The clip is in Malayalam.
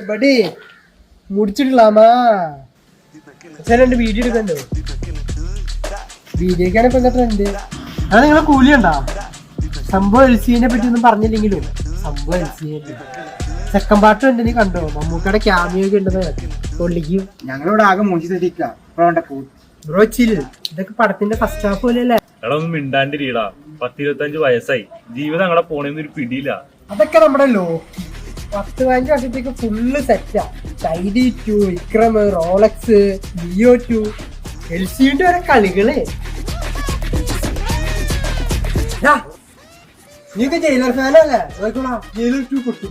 ബഡി മുടിച്ചിട്ടില്ലാമാ അച്ഛനെ വീഡിയോ എടുക്കണ്ടോ? വീഡിയോക്കാണ് ഇപ്പൊ എന്താ ട്രെൻഡ്? അത് നിങ്ങളെ കൂലിയുണ്ടാ? സംഭവം എൽസിനെ പറ്റി ഒന്നും പറഞ്ഞില്ലെങ്കിലും സംഭവം എൽസിനെ സെക്കൻഡ് പാർട്ട് ഉണ്ട്. നീ കണ്ടോ? മമ്മൂക്കയുടെ ക്യാമിയൊക്കെ ഉണ്ടെന്ന് പൊള്ളിക്കും. ഞങ്ങളിവിടെ ആകെ മൂഞ്ചി തെറ്റിക്ക ബ്രോ ചിൽ. ഇതൊക്കെ പടത്തിന്റെ ഫസ്റ്റ് ഹാഫ് പോലെയല്ലേ? എടാ ഒന്നും മിണ്ടാണ്ടിരിക്കടാ. 10-25 വയസ്സായി, ജീവിതം അങ്ങടെ പോണേന്ന് ഒരു പിടിയില്ല. അതൊക്കെ നമ്മുടെ 10-15 വർഷത്തേക്ക് ഫുള്ള് സെറ്റാ. ID 2, വിക്രം, റോളക്സ്, ലിയോ 2, എൽസിയുടെ വരെ കളികള്. നീക്ക് ജയിലർ ഫാനല്ലേ? ജയിലർ 2 പൊട്ടു.